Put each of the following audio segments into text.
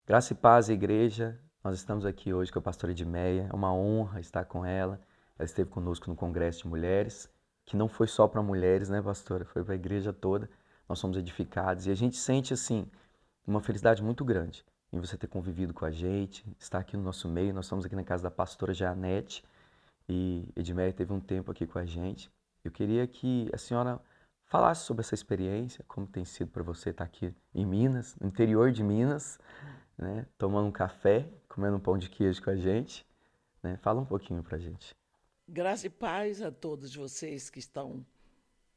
Graça e paz, igreja. Nós estamos aqui hoje com a pastora Edmeia. É uma honra estar com ela. Ela esteve conosco no Congresso de Mulheres, que não foi só para mulheres, né, pastora? Foi para a igreja toda. Nós somos edificados e a gente sente, assim, uma felicidade muito grande em você ter convivido com a gente, estar aqui no nosso meio. Nós estamos aqui na casa da pastora Janete e Edmeia teve um tempo aqui com a gente. Eu queria que a senhora falasse sobre essa experiência, como tem sido para você estar aqui em Minas, no interior de Minas, né? Tomando um café, comendo um pão de queijo com a gente, né? Fala um pouquinho pra gente. Graça e paz a todos vocês que estão,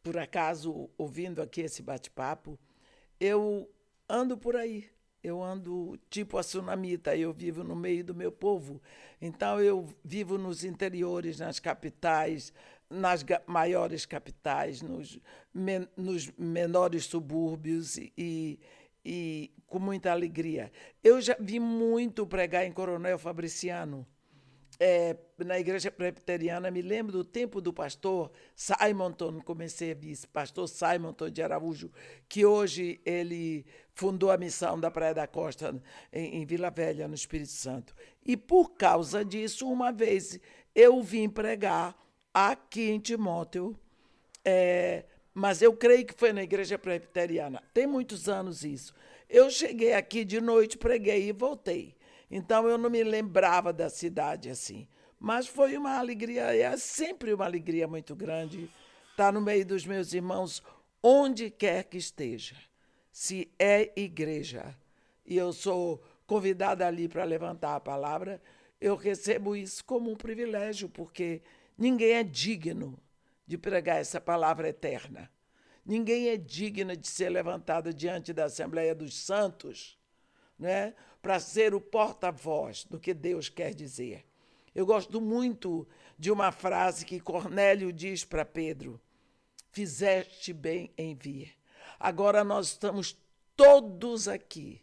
por acaso, ouvindo aqui esse bate-papo. Eu ando por aí. Eu ando tipo a sunamita, eu vivo no meio do meu povo. Então eu vivo nos interiores, nas capitais, maiores capitais, nos menores subúrbios e com muita alegria. Eu já vi muito pregar em Coronel Fabriciano, na igreja presbiteriana. Me lembro do tempo do pastor Simonton, comecei a ver isso, pastor Simonton de Araújo, que hoje ele fundou a missão da Praia da Costa em Vila Velha, no Espírito Santo. E por causa disso, uma vez eu vim pregar aqui em Timóteo, mas eu creio que foi na igreja presbiteriana. Tem muitos anos isso. Eu cheguei aqui de noite, preguei e voltei. Então eu não me lembrava da cidade assim. Mas foi uma alegria, é sempre uma alegria muito grande estar no meio dos meus irmãos, onde quer que esteja. Se é igreja e eu sou convidada ali para levantar a palavra, eu recebo isso como um privilégio, porque ninguém é digno de pregar essa palavra eterna. Ninguém é digno de ser levantado diante da Assembleia dos Santos, né, para ser o porta-voz do que Deus quer dizer. Eu gosto muito de uma frase que Cornélio diz para Pedro: fizeste bem em vir. Agora nós estamos todos aqui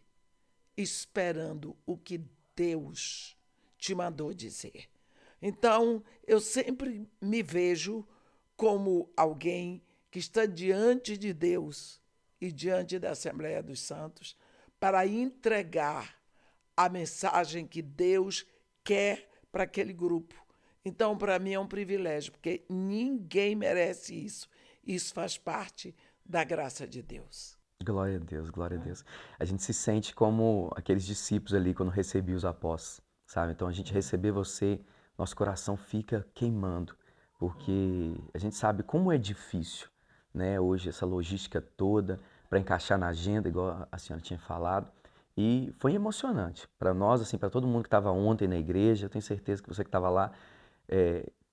esperando o que Deus te mandou dizer. Então, eu sempre me vejo como alguém que está diante de Deus e diante da Assembleia dos Santos para entregar a mensagem que Deus quer para aquele grupo. Então, para mim é um privilégio, porque ninguém merece isso. Isso faz parte da graça de Deus. Glória a Deus, glória a Deus. A gente se sente como aqueles discípulos ali quando recebi os apóstolos, sabe? Então a gente receber você, nosso coração fica queimando, porque a gente sabe como é difícil, né? Hoje essa logística toda para encaixar na agenda, igual a senhora tinha falado. E foi emocionante para nós, assim, para todo mundo que estava ontem na igreja. Eu tenho certeza que você que estava lá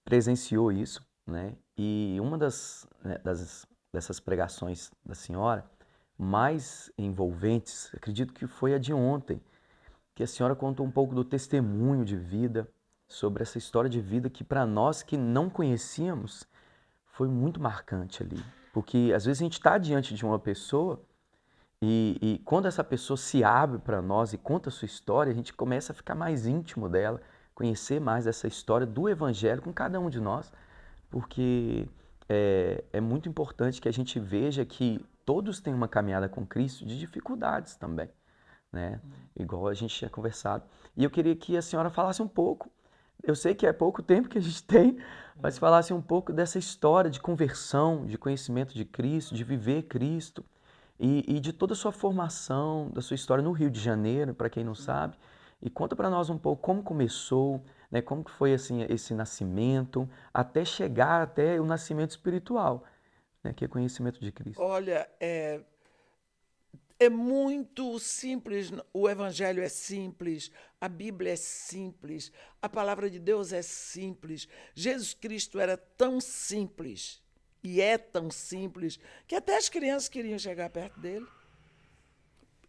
presenciou isso, né? E uma dessas pregações da senhora mais envolventes, acredito que foi a de ontem, que a senhora contou um pouco do testemunho de vida, sobre essa história de vida que para nós que não conhecíamos foi muito marcante ali. Porque às vezes a gente está diante de uma pessoa e quando essa pessoa se abre para nós e conta a sua história, a gente começa a ficar mais íntimo dela, conhecer mais essa história do Evangelho com cada um de nós, porque é muito importante que a gente veja que todos têm uma caminhada com Cristo de dificuldades também, né? Igual a gente tinha conversado. E eu queria que a senhora falasse um pouco, eu sei que é pouco tempo que a gente tem, mas falasse um pouco dessa história de conversão, de conhecimento de Cristo, de viver Cristo, e de toda a sua formação, da sua história no Rio de Janeiro, para quem não sabe. E conta para nós um pouco como começou, né, como que foi assim esse nascimento, até chegar até o nascimento espiritual, né, que é conhecimento de Cristo. Olha, é muito simples, o Evangelho é simples, a Bíblia é simples, a palavra de Deus é simples. Jesus Cristo era tão simples e é tão simples que até as crianças queriam chegar perto dele.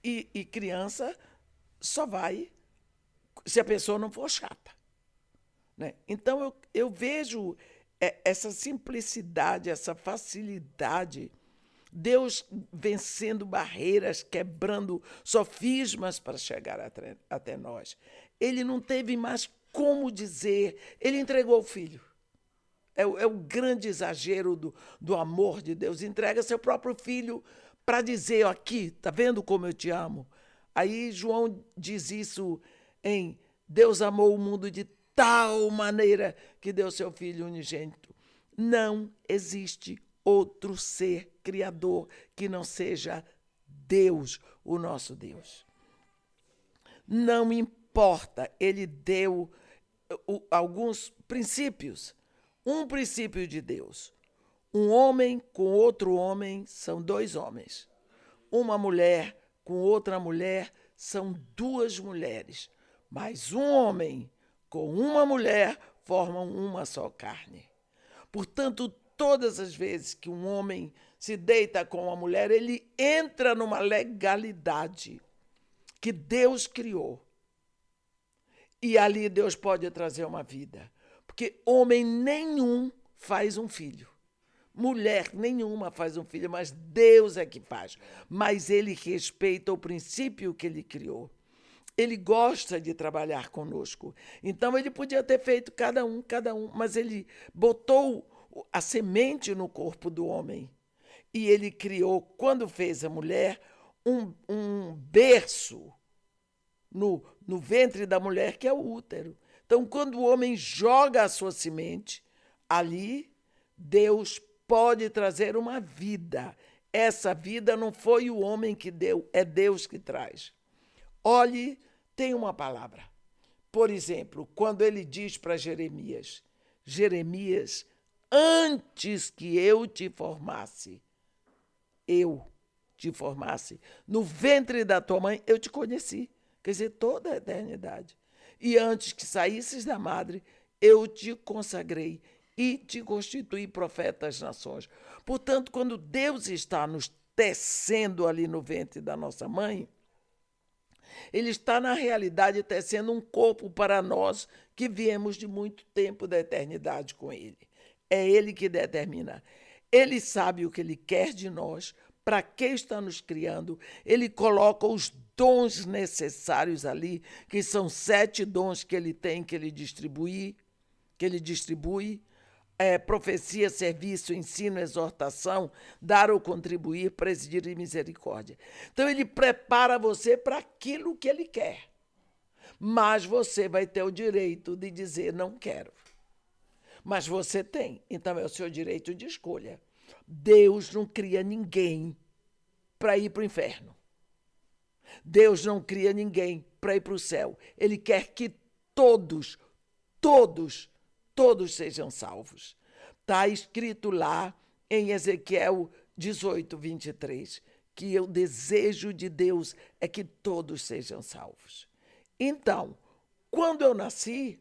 E criança só vai se a pessoa não for chata. Né? Então eu vejo essa simplicidade, essa facilidade, Deus vencendo barreiras, quebrando sofismas para chegar até nós. Ele não teve mais como dizer, ele entregou o filho. É o grande exagero do amor de Deus. Entrega seu próprio filho para dizer: aqui, tá vendo como eu te amo? Aí João diz isso em Deus amou o mundo de tal maneira que deu seu Filho unigênito. Não existe outro ser criador que não seja Deus, o nosso Deus. Não importa, ele deu alguns princípios. Um princípio de Deus. Um homem com outro homem são dois homens. Uma mulher com outra mulher são duas mulheres. Mas um homem com uma mulher formam uma só carne. Portanto, todas as vezes que um homem se deita com uma mulher, ele entra numa legalidade que Deus criou. E ali Deus pode trazer uma vida. Porque homem nenhum faz um filho. Mulher nenhuma faz um filho, mas Deus é que faz. Mas ele respeita o princípio que ele criou. Ele gosta de trabalhar conosco. Então ele podia ter feito cada um, mas ele botou a semente no corpo do homem. E ele criou, quando fez a mulher, um berço no ventre da mulher, que é o útero. Então, quando o homem joga a sua semente, ali Deus pode trazer uma vida. Essa vida não foi o homem que deu, é Deus que traz. Olhe, tem uma palavra. Por exemplo, quando ele diz para Jeremias, Jeremias, antes que eu te formasse, no ventre da tua mãe, eu te conheci. Quer dizer, toda a eternidade. E antes que saísses da madre, eu te consagrei e te constituí profeta das nações. Portanto, quando Deus está nos tecendo ali no ventre da nossa mãe, ele está, na realidade, tecendo um corpo para nós que viemos de muito tempo da eternidade com ele. É ele que determina. Ele sabe o que ele quer de nós, para que está nos criando. Ele coloca os dons necessários ali, que são 7 dons que ele tem, que ele distribui. Profecia, serviço, ensino, exortação, dar ou contribuir, presidir e misericórdia. Então, ele prepara você para aquilo que ele quer. Mas você vai ter o direito de dizer, não quero. Mas você tem. Então, é o seu direito de escolha. Deus não cria ninguém para ir para o inferno. Deus não cria ninguém para ir para o céu. Ele quer que todos sejam salvos. Está escrito lá em Ezequiel 18, 23, que o desejo de Deus é que todos sejam salvos. Então, quando eu nasci,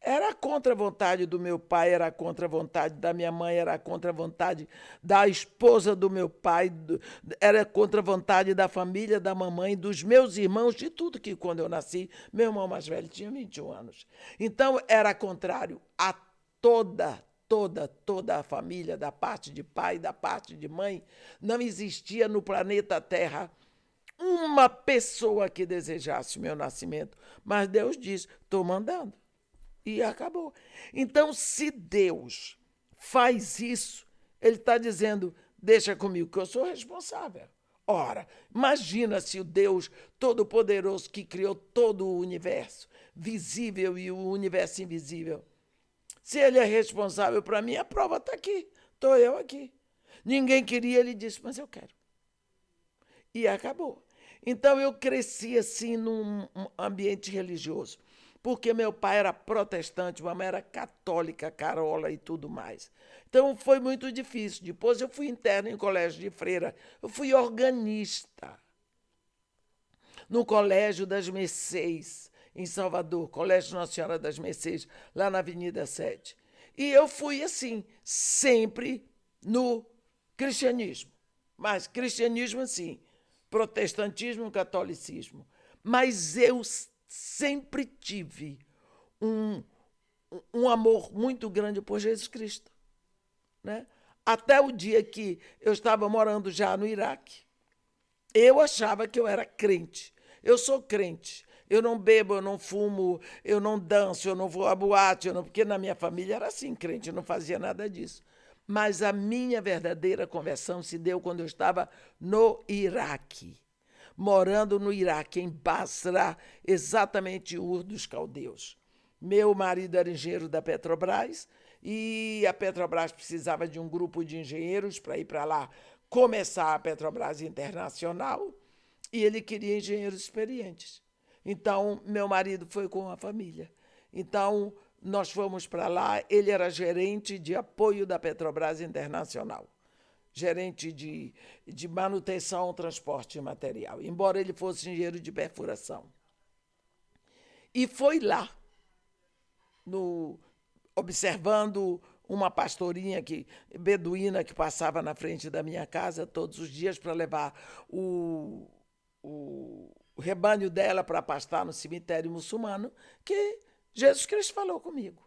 era contra a vontade do meu pai, era contra a vontade da minha mãe, era contra a vontade da esposa do meu pai, era contra a vontade da família da mamãe, dos meus irmãos, de tudo que quando eu nasci, meu irmão mais velho tinha 21 anos. Então, era contrário a toda a família, da parte de pai, da parte de mãe. Não existia no planeta Terra uma pessoa que desejasse o meu nascimento. Mas Deus disse, estou mandando. E acabou. Então, se Deus faz isso, ele está dizendo, deixa comigo, que eu sou responsável. Ora, imagina se o Deus Todo-Poderoso que criou todo o universo, visível e o universo invisível, se ele é responsável para mim, a prova está aqui. Estou eu aqui. Ninguém queria, ele disse, mas eu quero. E acabou. Então, eu cresci assim num ambiente religioso. Porque meu pai era protestante, minha mãe era católica, carola e tudo mais. Então, foi muito difícil. Depois, eu fui interna em colégio de freira. Eu fui organista no Colégio das Mercês, em Salvador, Colégio Nossa Senhora das Mercês, lá na Avenida 7. E eu fui, assim, sempre no cristianismo. Mas cristianismo, assim, protestantismo, catolicismo. Mas eu sempre tive um amor muito grande por Jesus Cristo. Né? Até o dia que eu estava morando já no Iraque. Eu achava que eu era crente. Eu sou crente. Eu não bebo, eu não fumo, eu não danço, eu não vou à boate, porque na minha família era assim, crente, eu não fazia nada disso. Mas a minha verdadeira conversão se deu quando eu estava no Iraque. morando no Iraque, em Basra, exatamente Ur dos Caldeus. Meu marido era engenheiro da Petrobras e a Petrobras precisava de um grupo de engenheiros para ir para lá começar a Petrobras Internacional e ele queria engenheiros experientes. Então, meu marido foi com a família. Então, nós fomos para lá, ele era gerente de apoio da Petrobras Internacional, gerente de manutenção, transporte de material, embora ele fosse engenheiro de perfuração. E foi lá, observando uma pastorinha beduína que passava na frente da minha casa todos os dias para levar o rebanho dela para pastar no cemitério muçulmano, que Jesus Cristo falou comigo.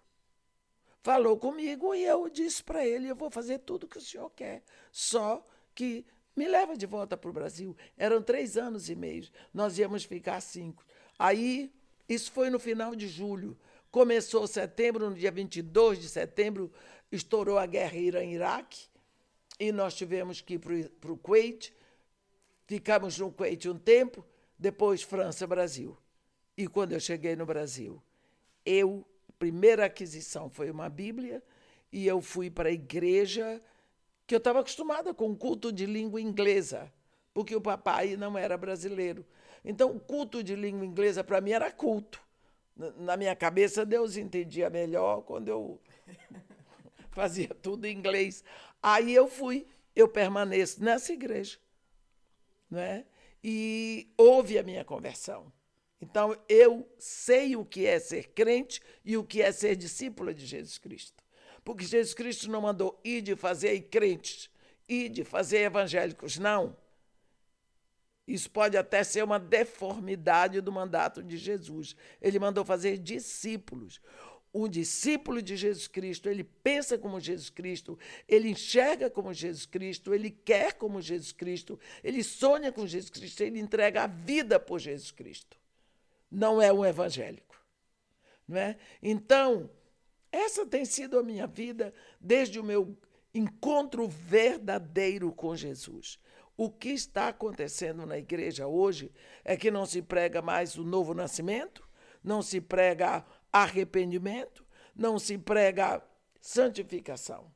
Falou comigo e eu disse para ele, eu vou fazer tudo o que o senhor quer, só que me leva de volta para o Brasil. Eram 3 anos e meio, nós íamos ficar 5. Aí, isso foi no final de julho. Começou setembro, no dia 22 de setembro, estourou a guerra Irã-Iraque e nós tivemos que ir para o Kuwait. Ficamos no Kuwait um tempo, depois França-Brasil. E quando eu cheguei no Brasil, primeira aquisição foi uma Bíblia e eu fui para a igreja que eu estava acostumada com o culto de língua inglesa, porque o papai não era brasileiro. Então, o culto de língua inglesa para mim era culto. Na minha cabeça, Deus entendia melhor quando eu fazia tudo em inglês. Aí eu permaneço nessa igreja, não é? E houve a minha conversão. Então, eu sei o que é ser crente e o que é ser discípula de Jesus Cristo. Porque Jesus Cristo não mandou ir de fazer crentes, ir de fazer evangélicos, não. Isso pode até ser uma deformidade do mandato de Jesus. Ele mandou fazer discípulos. Um discípulo de Jesus Cristo, ele pensa como Jesus Cristo, ele enxerga como Jesus Cristo, ele quer como Jesus Cristo, ele sonha com Jesus Cristo, ele entrega a vida por Jesus Cristo. Não é um evangélico, não é? Então, essa tem sido a minha vida desde o meu encontro verdadeiro com Jesus. O que está acontecendo na igreja hoje é que não se prega mais o novo nascimento, não se prega arrependimento, não se prega santificação.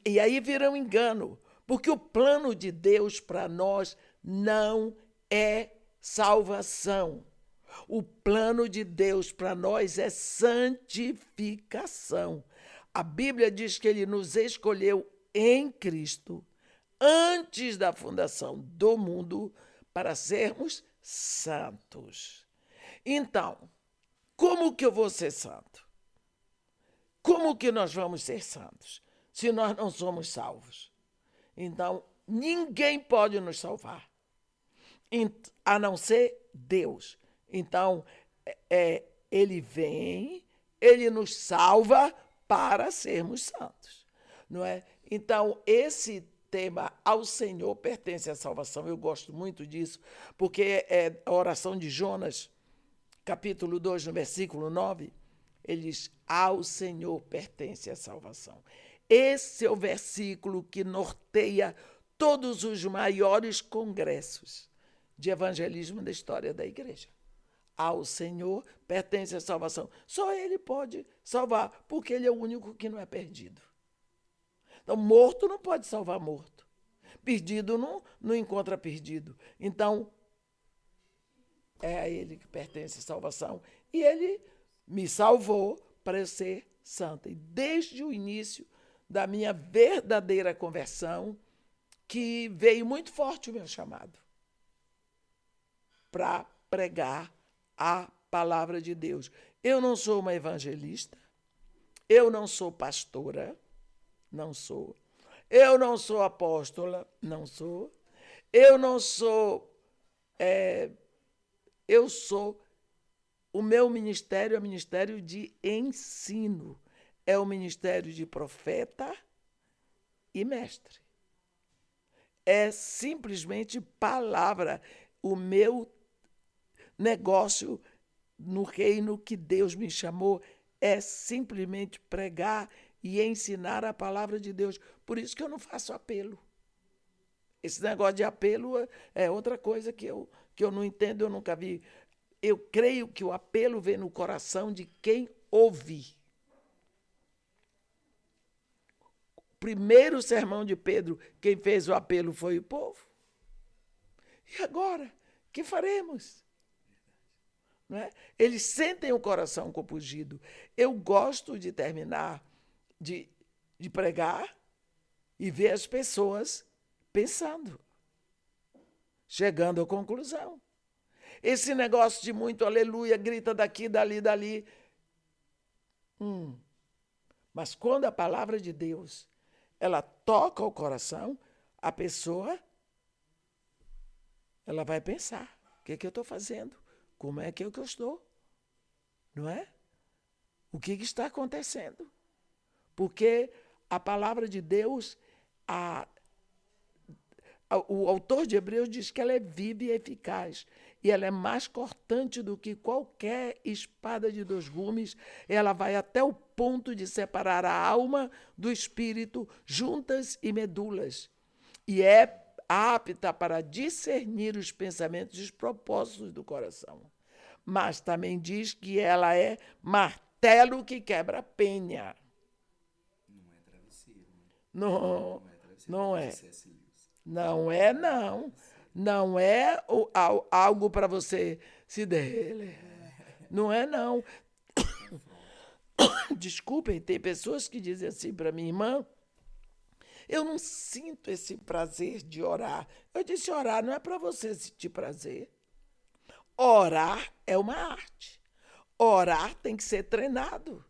E aí vira um engano, porque o plano de Deus para nós não é salvação. O plano de Deus para nós é santificação. A Bíblia diz que ele nos escolheu em Cristo antes da fundação do mundo para sermos santos. Então, como que eu vou ser santo? Como que nós vamos ser santos se nós não somos salvos? Então, ninguém pode nos salvar, a não ser Deus. Então, ele vem, ele nos salva para sermos santos, não é? Então, esse tema ao Senhor pertence à salvação. Eu gosto muito disso, porque é a oração de Jonas, capítulo 2, no versículo 9, ele diz, ao Senhor pertence a salvação. Esse é o versículo que norteia todos os maiores congressos de evangelismo da história da igreja. Ao Senhor pertence a salvação. Só Ele pode salvar, porque Ele é o único que não é perdido. Então, morto não pode salvar morto. Perdido não encontra perdido. Então, é a Ele que pertence a salvação. E Ele me salvou para eu ser santa. E desde o início da minha verdadeira conversão, que veio muito forte o meu chamado para pregar a palavra de Deus. Eu não sou uma evangelista, eu não sou pastora, não sou. Eu não sou apóstola, não sou. Eu não sou... eu sou... O meu ministério é o ministério de ensino. É o ministério de profeta e mestre. É simplesmente palavra. O meu negócio no reino que Deus me chamou é simplesmente pregar e ensinar a palavra de Deus. Por isso que eu não faço apelo. Esse negócio de apelo é outra coisa que eu não entendo, eu nunca vi. Eu creio que o apelo vem no coração de quem ouve. O primeiro sermão de Pedro, quem fez o apelo foi o povo. E agora, o que faremos? Não é? Eles sentem o coração compungido. Eu gosto de terminar de pregar e ver as pessoas pensando, chegando à conclusão. Esse negócio de muito aleluia, grita daqui, dali, dali. Mas quando a palavra de Deus, ela toca o coração, a pessoa, ela vai pensar, o que eu estou fazendo? Como é que eu estou? Não é? O que está acontecendo? Porque a palavra de Deus, o autor de Hebreus diz que ela é viva e eficaz. E ela é mais cortante do que qualquer espada de 2 gumes. Ela vai até o ponto de separar a alma do espírito, juntas e medulas. E é apta para discernir os pensamentos e os propósitos do coração. Mas também diz que ela é martelo que quebra penha. Não é travesseiro, né? Não, não é. C.S. Lewis. Não é, não. Não é algo para você se derreter. Não é, não. Desculpem, tem pessoas que dizem assim para minha irmã, eu não sinto esse prazer de orar. Eu disse, orar não é para você sentir prazer. Orar é uma arte. Orar tem que ser treinado.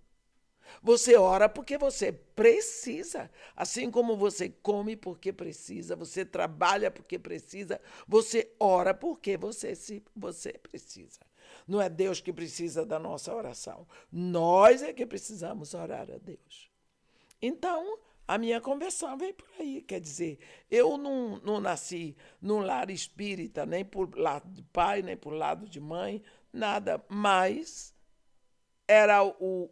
Você ora porque você precisa. Assim como você come porque precisa, você trabalha porque precisa, você ora porque você precisa. Não é Deus que precisa da nossa oração. Nós é que precisamos orar a Deus. Então, a minha conversão vem por aí. Quer dizer, eu não nasci num lar espírita, nem por lado de pai, nem por lado de mãe, nada. Mas era o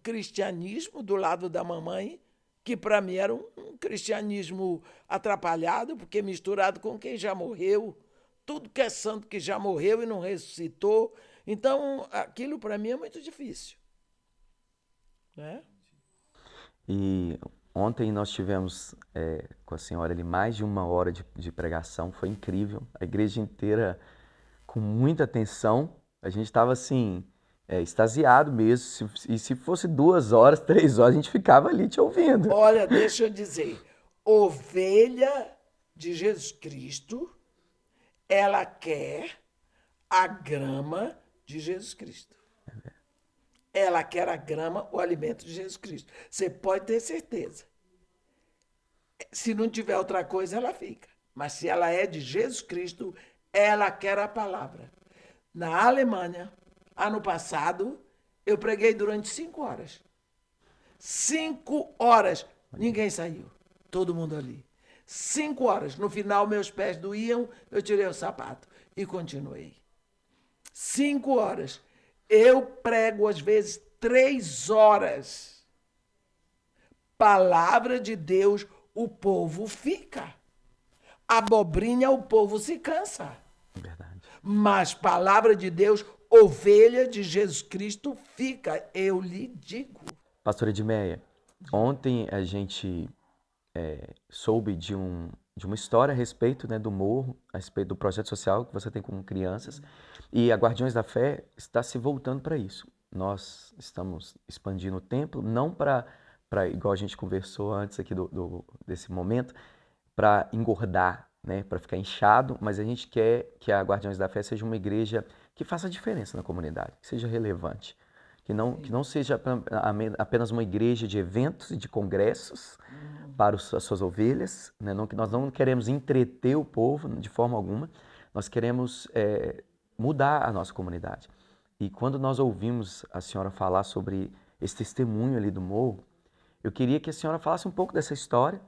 cristianismo do lado da mamãe, que para mim era um cristianismo atrapalhado, porque misturado com quem já morreu, tudo que é santo que já morreu e não ressuscitou. Então, aquilo para mim é muito difícil. Né? E ontem nós tivemos com a senhora ali mais de 1 hora de pregação, foi incrível. A igreja inteira com muita atenção. A gente estava assim, extasiado mesmo. E se fosse 2 horas, 3 horas, a gente ficava ali te ouvindo. Olha, deixa eu dizer, ovelha de Jesus Cristo, ela quer a grama de Jesus Cristo. Ela quer a grama, o alimento de Jesus Cristo. Você pode ter certeza. Se não tiver outra coisa, ela fica. Mas se ela é de Jesus Cristo, ela quer a palavra. Na Alemanha, ano passado, eu preguei durante 5 horas. 5 horas. Ninguém saiu. Todo mundo ali. 5 horas. No final, meus pés doíam, eu tirei o sapato e continuei. 5 horas. Eu prego, às vezes, 3 horas. Palavra de Deus, o povo fica. Abobrinha, o povo se cansa. Verdade. Mas palavra de Deus, ovelha de Jesus Cristo fica. Eu lhe digo. Pastora Edmeia, ontem a gente soube de uma história a respeito, né, do Morro, a respeito do projeto social que você tem com crianças, e a Guardiões da Fé está se voltando para isso. Nós estamos expandindo o templo, não para igual a gente conversou antes aqui desse momento, para engordar, né, para ficar inchado, mas a gente quer que a Guardiões da Fé seja uma igreja que faça diferença na comunidade, que seja relevante. Que não seja apenas uma igreja de eventos e de congressos para as suas ovelhas, né? Nós não queremos entreter o povo de forma alguma, nós queremos mudar a nossa comunidade. E quando nós ouvimos a senhora falar sobre esse testemunho ali do Morro, eu queria que a senhora falasse um pouco dessa história,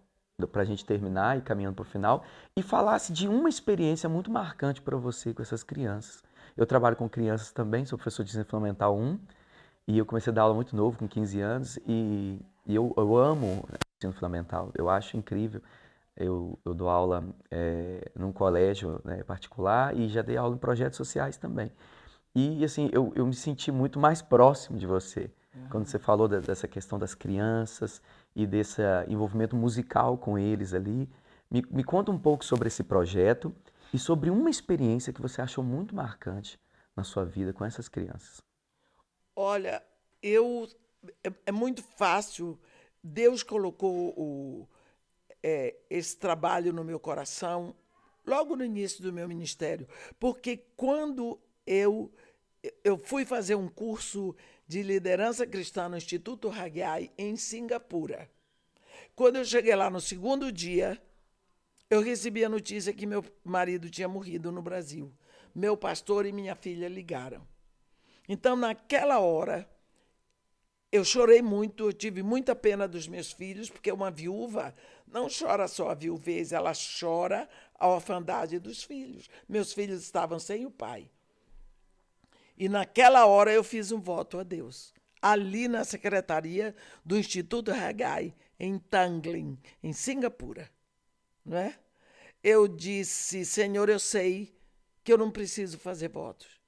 para a gente terminar e caminhando para o final, e falasse de uma experiência muito marcante para você com essas crianças. Eu trabalho com crianças também, sou professor de ensino fundamental 1, e eu comecei a dar aula muito novo, com 15 anos, e eu amo ensino fundamental. Eu acho incrível Eu dou aula num colégio, né, particular e já dei aula em projetos sociais também. E assim, eu me senti muito mais próximo de você quando você falou dessa questão das crianças e desse envolvimento musical com eles ali. Me conta um pouco sobre esse projeto e sobre uma experiência que você achou muito marcante na sua vida com essas crianças. Olha, eu é muito fácil. Deus colocou esse trabalho no meu coração logo no início do meu ministério, porque quando eu fui fazer um curso de liderança cristã no Instituto Haggai em Singapura. Quando eu cheguei lá no segundo dia, eu recebi a notícia que meu marido tinha morrido no Brasil. Meu pastor e minha filha ligaram. Então, naquela hora, eu chorei muito, eu tive muita pena dos meus filhos, porque uma viúva não chora só a viuvez, ela chora a orfandade dos filhos. Meus filhos estavam sem o pai. E naquela hora eu fiz um voto a Deus, ali na secretaria do Instituto Haggai, em Tanglin, em Singapura. Não é? Eu disse, Senhor, eu sei que eu não preciso fazer votos,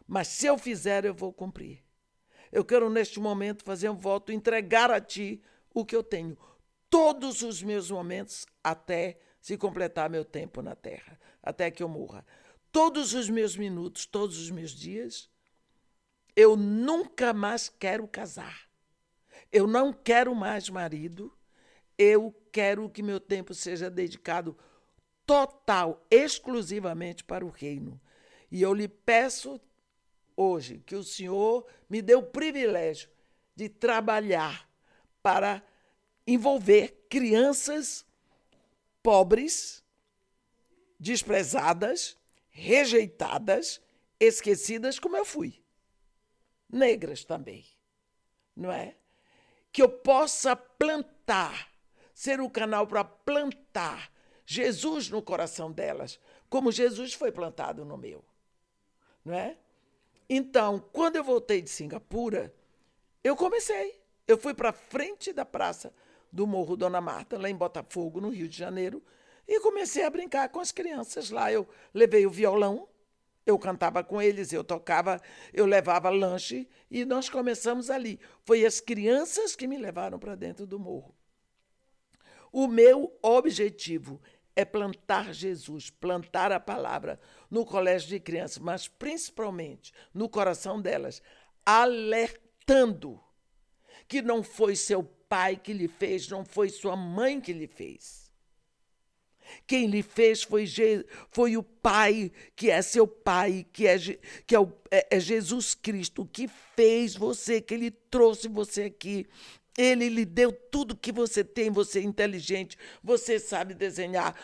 mas se eu fizer, eu vou cumprir. Eu quero, neste momento, fazer um voto, entregar a Ti o que eu tenho, todos os meus momentos, até se completar meu tempo na terra, até que eu morra. Todos os meus minutos, todos os meus dias, eu nunca mais quero casar. Eu não quero mais marido. Eu quero que meu tempo seja dedicado total, exclusivamente para o reino. E eu lhe peço hoje que o Senhor me dê o privilégio de trabalhar para envolver crianças pobres, desprezadas, rejeitadas, esquecidas, como eu fui. Negras também, não é? Que eu possa plantar, ser o canal para plantar Jesus no coração delas, como Jesus foi plantado no meu, não é? Então, quando eu voltei de Singapura, eu comecei. Eu fui para frente da praça do Morro Dona Marta, lá em Botafogo, no Rio de Janeiro, e comecei a brincar com as crianças lá. Eu levei o violão, eu cantava com eles, eu tocava, eu levava lanche e nós começamos ali. Foi as crianças que me levaram para dentro do morro. O meu objetivo é plantar Jesus, plantar a palavra no colégio de crianças, mas principalmente no coração delas, alertando que não foi seu pai que lhe fez, não foi sua mãe que lhe fez. Quem lhe fez foi o Pai, que é seu Pai, que é Jesus Cristo, que fez você, que Ele trouxe você aqui. Ele lhe deu tudo que você tem, você é inteligente, você sabe desenhar,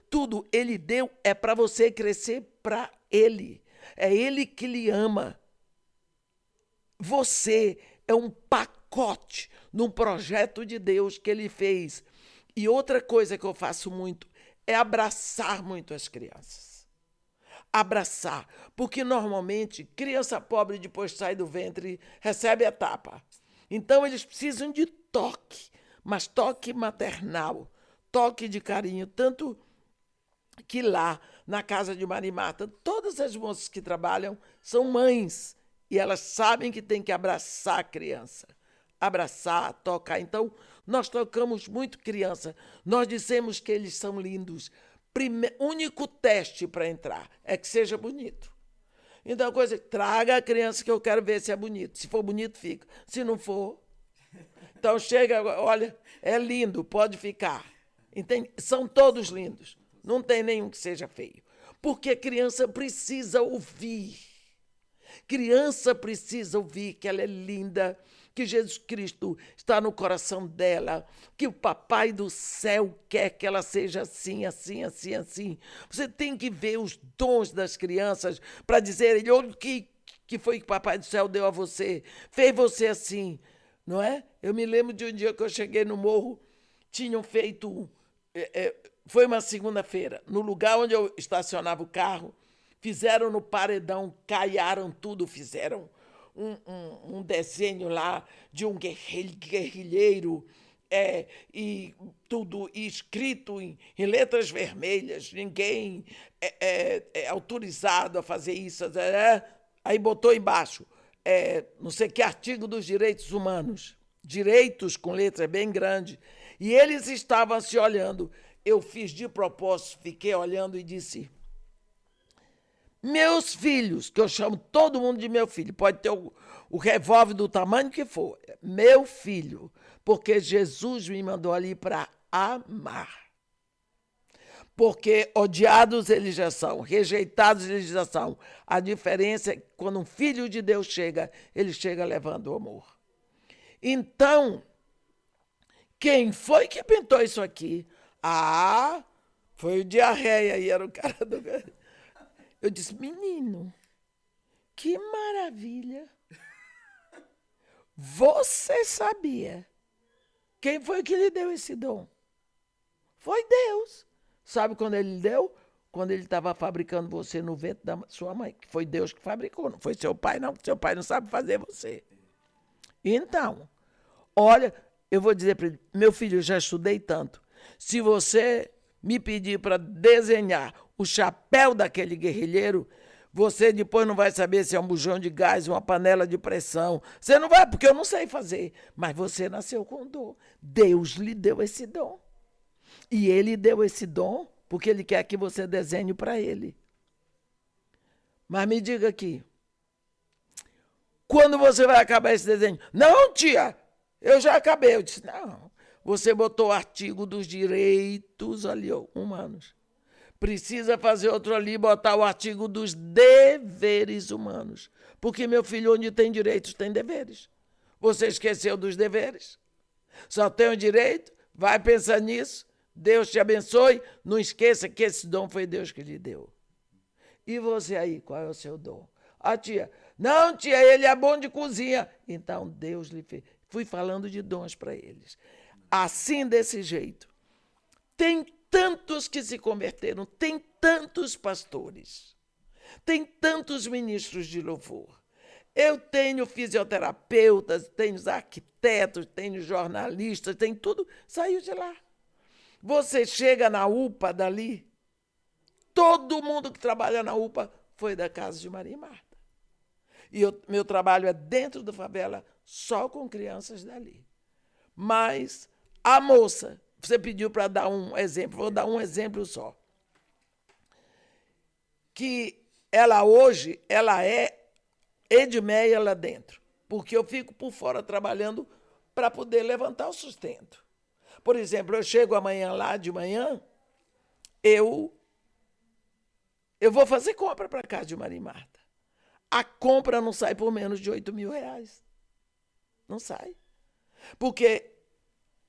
tudo Ele deu é para você crescer para Ele. É Ele que lhe ama. Você é um pacote num projeto de Deus que Ele fez. E outra coisa que eu faço muito é abraçar muito as crianças. Abraçar. Porque normalmente, criança pobre depois sai do ventre, recebe a tapa. Então eles precisam de toque, mas toque maternal, toque de carinho. Tanto que lá, na casa de Marimata, todas as moças que trabalham são mães. E elas sabem que tem que abraçar a criança. Abraçar, tocar. Então, nós tocamos muito criança. Nós dizemos que eles são lindos. Único teste para entrar é que seja bonito. Então, a coisa é, traga a criança que eu quero ver se é bonito. Se for bonito, fica. Se não for, então chega, olha, é lindo, pode ficar. Entende? São todos lindos. Não tem nenhum que seja feio. Porque a criança precisa ouvir. Criança precisa ouvir que ela é linda, que Jesus Cristo está no coração dela, que o Papai do céu quer que ela seja assim, assim, assim, assim. Você tem que ver os dons das crianças para dizer, olha o que foi que o Papai do céu deu a você, fez você assim, não é? Eu me lembro de um dia que eu cheguei no morro, tinham feito, foi uma segunda-feira, no lugar onde eu estacionava o carro, fizeram no paredão, caiaram tudo, fizeram um desenho lá de um guerrilheiro e tudo escrito em letras vermelhas, ninguém é autorizado a fazer isso. Aí botou embaixo, não sei que artigo dos direitos humanos, direitos com letra bem grande, e eles estavam se olhando. Eu fiz de propósito, fiquei olhando e disse: meus filhos, que eu chamo todo mundo de meu filho, pode ter o revólver do tamanho que for, meu filho, porque Jesus me mandou ali para amar. Porque odiados eles já são, rejeitados eles já são. A diferença é que quando um filho de Deus chega, ele chega levando o amor. Então, quem foi que pintou isso aqui? Ah, foi o Diarreia, e era o cara do... Eu disse: menino, que maravilha. Você sabia quem foi que lhe deu esse dom? Foi Deus. Sabe quando ele lhe deu? Quando ele estava fabricando você no ventre da sua mãe, que foi Deus que fabricou, não foi seu pai, não, porque seu pai não sabe fazer você. Então, olha, eu vou dizer para ele: meu filho, eu já estudei tanto. Se você me pedir para desenhar o chapéu daquele guerrilheiro, você depois não vai saber se é um bujão de gás, uma panela de pressão. Você não vai, porque eu não sei fazer. Mas você nasceu com o dom. Deus lhe deu esse dom. E ele deu esse dom porque ele quer que você desenhe para ele. Mas me diga aqui, quando você vai acabar esse desenho? Não, tia, eu já acabei. Eu disse: não, você botou o artigo dos direitos ali, humanos. Precisa fazer outro ali, botar o artigo dos deveres humanos. Porque, meu filho, onde tem direitos, tem deveres. Você esqueceu dos deveres? Só tem o direito? Vai pensar nisso. Deus te abençoe. Não esqueça que esse dom foi Deus que lhe deu. E você aí, qual é o seu dom? Ah, tia, não, tia, ele é bom de cozinha. Então, Deus lhe fez. Fui falando de dons para eles. Assim, desse jeito. Tem tantos que se converteram, tem tantos pastores, tem tantos ministros de louvor. Eu tenho fisioterapeutas, tenho arquitetos, tenho jornalistas, tem tudo, saiu de lá. Você chega na UPA dali, todo mundo que trabalha na UPA foi da casa de Maria e Marta. E meu trabalho é dentro da favela, só com crianças dali. Mas a moça, você pediu para dar um exemplo, vou dar um exemplo só. Que ela hoje, ela é Edmeia lá dentro, porque eu fico por fora trabalhando para poder levantar o sustento. Por exemplo, eu chego amanhã lá de manhã, eu vou fazer compra para casa de Maria e Marta. A compra não sai por menos de R$8.000. Não sai. Porque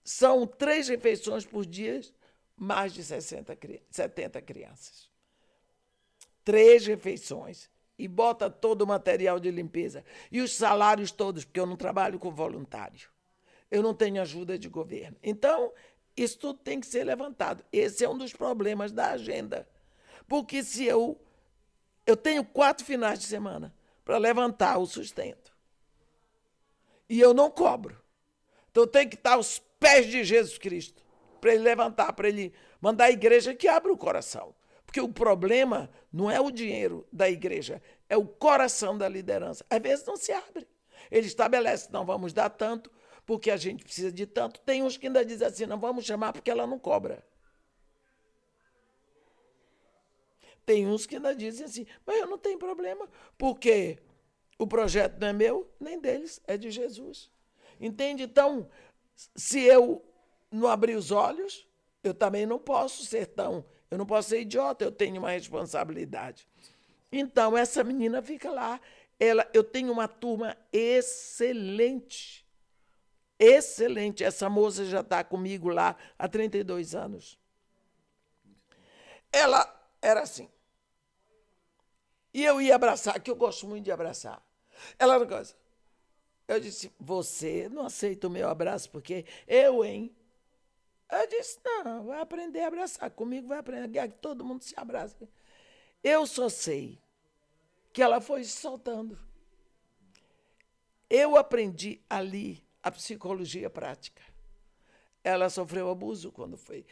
são 3 refeições por dia, mais de 70 crianças. 3 refeições. E bota todo o material de limpeza. E os salários todos, porque eu não trabalho com voluntário. Eu não tenho ajuda de governo. Então, isso tudo tem que ser levantado. Esse é um dos problemas da agenda. Porque se eu tenho 4 finais de semana para levantar o sustento. E eu não cobro. Então, eu tenho que estar aos pés de Jesus Cristo para ele levantar, para ele mandar a igreja que abra o coração. Porque o problema não é o dinheiro da igreja, é o coração da liderança. Às vezes não se abre. Ele estabelece: não vamos dar tanto, porque a gente precisa de tanto. Tem uns que ainda dizem assim: não vamos chamar porque ela não cobra. Tem uns que ainda dizem assim: mas eu não tenho problema, porque o projeto não é meu, nem deles, é de Jesus. Entende? Então, se eu não abrir os olhos, eu também não posso ser tão... Eu não posso ser idiota, eu tenho uma responsabilidade. Então, essa menina fica lá. Eu tenho uma turma excelente. Excelente. Essa moça já está comigo lá há 32 anos. Ela era assim. E eu ia abraçar, que eu gosto muito de abraçar. Ela era coisa. Eu disse: você não aceita o meu abraço porque hein? Eu disse: não, vai aprender a abraçar. Comigo vai aprender, que todo mundo se abraça. Eu só sei que ela foi se soltando. Eu aprendi ali a psicologia prática. ela sofreu abuso quando foi.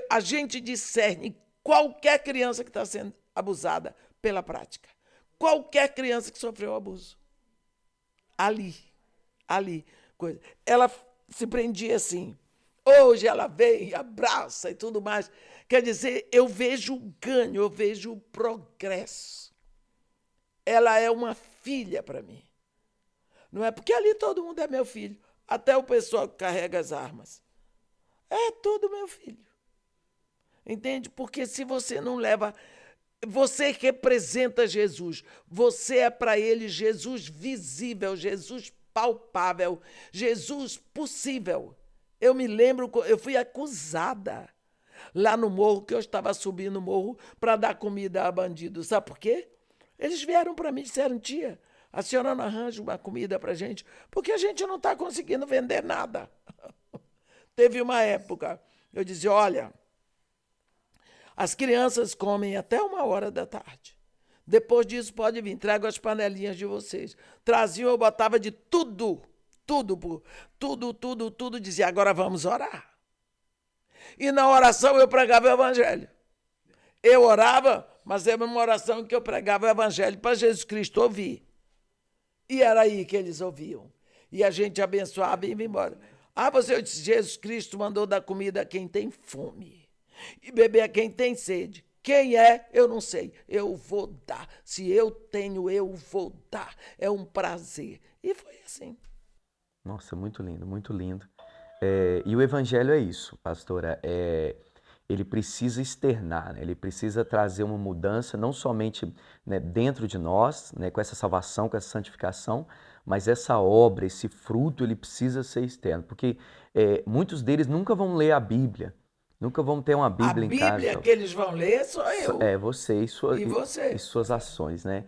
A gente discerne qualquer criança que está sendo abusada pela prática. Qualquer criança que sofreu abuso. Ali. Coisa. Ela se prendia assim. Hoje ela vem, abraça e tudo mais. Quer dizer, eu vejo o ganho, eu vejo o progresso. Ela é uma filha para mim. Não é porque ali todo mundo é meu filho. Até o pessoal que carrega as armas. É tudo meu filho. Entende? Porque se você não leva... Você representa Jesus. Você é para ele Jesus visível, Jesus palpável, Jesus possível. Eu me lembro, eu fui acusada lá no morro, que eu estava subindo o morro para dar comida a bandido. Sabe por quê? Eles vieram para mim e disseram, tia, a senhora não arranja uma comida para a gente, porque a gente não está conseguindo vender nada. Teve uma época, eu dizia, olha, as crianças comem até 1h da tarde. Depois disso pode vir, trago as panelinhas de vocês. Traziam, eu botava de tudo, dizia, agora vamos orar. E na oração eu pregava o evangelho. Eu orava, mas era uma oração que eu pregava o evangelho para Jesus Cristo ouvir. E era aí que eles ouviam. E a gente abençoava e ia embora. Eu disse, Jesus Cristo mandou dar comida a quem tem fome e beber a quem tem sede. Quem é, eu não sei. Eu vou dar. Se eu tenho, eu vou dar. É um prazer. E foi assim. Nossa, muito lindo, muito lindo. E o evangelho é isso, pastora. Ele precisa externar, né? Ele precisa trazer uma mudança, não somente, né, dentro de nós, né, com essa salvação, com essa santificação, mas essa obra, esse fruto, ele precisa ser externo. Porque muitos deles nunca vão ler a Bíblia, nunca vão ter uma A Bíblia em casa. Bíblia que eles vão ler sou eu. Você E você. e suas ações, né?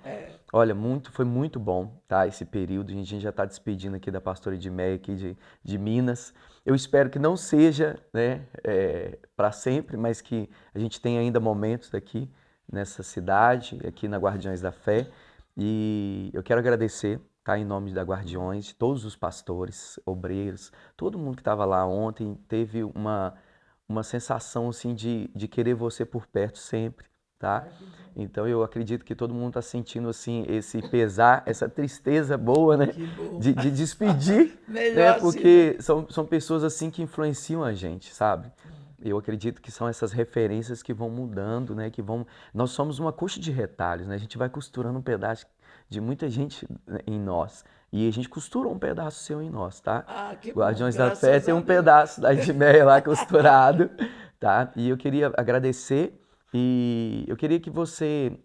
Olha, foi muito bom, tá? Esse período, a gente já está despedindo aqui da pastora Edmeia aqui de Minas. Eu espero que não seja, né, para sempre, mas que a gente tenha ainda momentos aqui nessa cidade, aqui na Guardiões da Fé. E eu quero agradecer, tá, em nome da Guardiões, de todos os pastores, obreiros, todo mundo que estava lá ontem, teve uma sensação assim de querer você por perto sempre, tá? Então eu acredito que todo mundo está sentindo assim esse pesar, essa tristeza boa, né? Que bom. De despedir, Melhor né? Porque são pessoas assim que influenciam a gente, sabe? Eu acredito que são essas referências que vão mudando, né? Nós somos uma coxa de retalhos, né? A gente vai costurando um pedaço de muita gente em nós. E a gente costura um pedaço seu em nós, tá? Que bom. Guardiões da Graças Fé a tem um Deus. pedaço da Edmeia lá costurado, tá? E eu queria agradecer e eu queria que você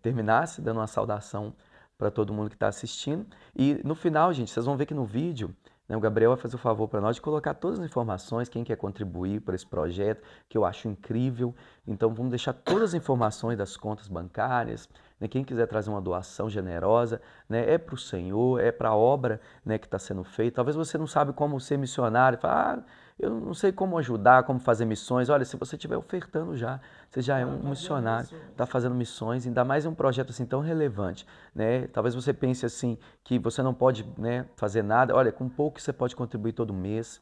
terminasse dando uma saudação para todo mundo que está assistindo. E no final, gente, vocês vão ver que no vídeo, né, o Gabriel vai fazer o favor para nós de colocar todas as informações, quem quer contribuir para esse projeto, que eu acho incrível. Então vamos deixar todas as informações das contas bancárias, né, quem quiser trazer uma doação generosa, né, é para o Senhor, é para a obra, né, que está sendo feita. Talvez você não sabe como ser missionário, fala, eu não sei como ajudar, como fazer missões. Olha, se você estiver ofertando já, você já é um missionário, está fazendo missões, ainda mais em um projeto assim tão relevante, né? Talvez você pense assim que você não pode, né, fazer nada. Olha, com pouco você pode contribuir todo mês.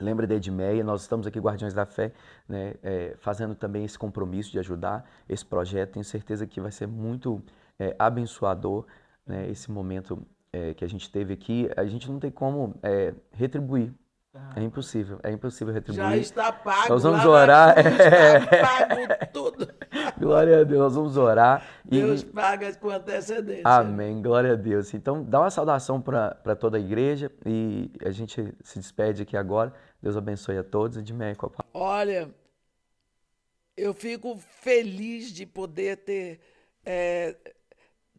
Lembra da Edmeia, nós estamos aqui, Guardiões da Fé, né, fazendo também esse compromisso de ajudar esse projeto. Tenho certeza que vai ser muito abençoador, né, esse momento que a gente teve aqui. A gente não tem como retribuir. É impossível retribuir. Já está pago. Nós vamos lá orar. na cruz, está pago tudo. Glória a Deus, nós vamos orar. Deus paga com antecedência. Amém, glória a Deus. Então, dá uma saudação para toda a igreja e a gente se despede aqui agora. Deus abençoe a todos. Edmeia, com a palavra. Olha, eu fico feliz de poder ter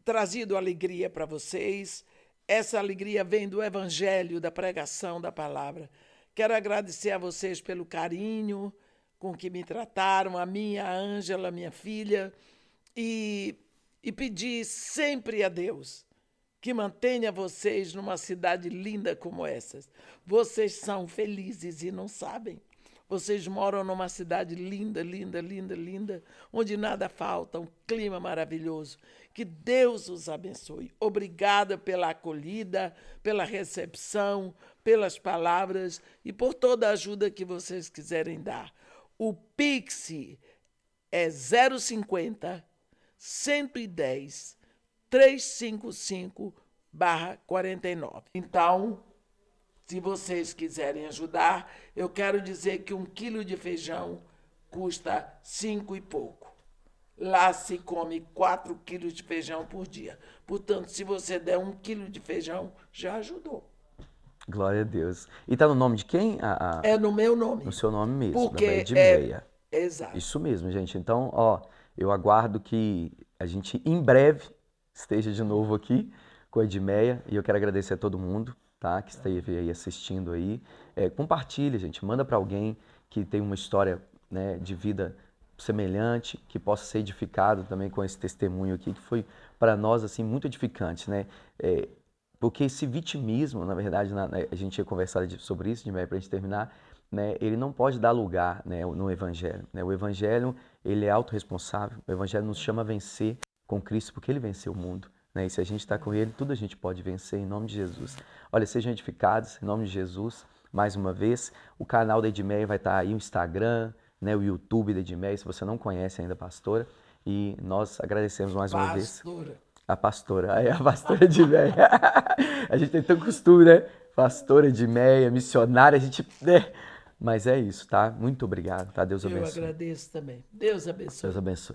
trazido alegria para vocês. Essa alegria vem do evangelho, da pregação da palavra. Quero agradecer a vocês pelo carinho com que me trataram, a minha, a Ângela, minha filha, e pedir sempre a Deus que mantenha vocês numa cidade linda como essas. Vocês são felizes e não sabem. Vocês moram numa cidade linda, linda, linda, linda, onde nada falta, um clima maravilhoso. Que Deus os abençoe. Obrigada pela acolhida, pela recepção, pelas palavras e por toda a ajuda que vocês quiserem dar. O Pix é 050 110 355/49. Então, se vocês quiserem ajudar, eu quero dizer que 1 quilo de feijão custa 5 e pouco. Lá se come 4 quilos de feijão por dia. Portanto, se você der 1 quilo de feijão, já ajudou. Glória a Deus. E tá no nome de quem? É no meu nome. No seu nome mesmo, da Porque Edmeia. Exato. Isso mesmo, gente. Então, ó, eu aguardo que a gente em breve esteja de novo aqui com a Edmeia. E eu quero agradecer a todo mundo, tá, que esteve aí assistindo aí. Compartilha, gente. Manda para alguém que tem uma história, né, de vida semelhante, que possa ser edificado também com esse testemunho aqui, que foi para nós assim muito edificante, né? Porque esse vitimismo, na verdade, a gente ia conversar sobre isso, para a gente terminar, né? Ele não pode dar lugar, né, no Evangelho, né? O Evangelho, ele é autorresponsável, o Evangelho nos chama a vencer com Cristo, porque Ele venceu o mundo, né? E se a gente está com Ele, tudo a gente pode vencer em nome de Jesus. Olha, sejam edificados em nome de Jesus, mais uma vez. O canal da Edmeia vai estar aí, o Instagram, né, o YouTube da Edmeia, se você não conhece ainda a pastora. E nós agradecemos mais uma vez. A pastora, a pastora Edmeia. A gente tem tanto costume, né? Pastora Edmeia, missionária, a gente, né? Mas é isso, tá? Muito obrigado, tá? Deus abençoe. Eu agradeço também. Deus abençoe. Deus abençoe.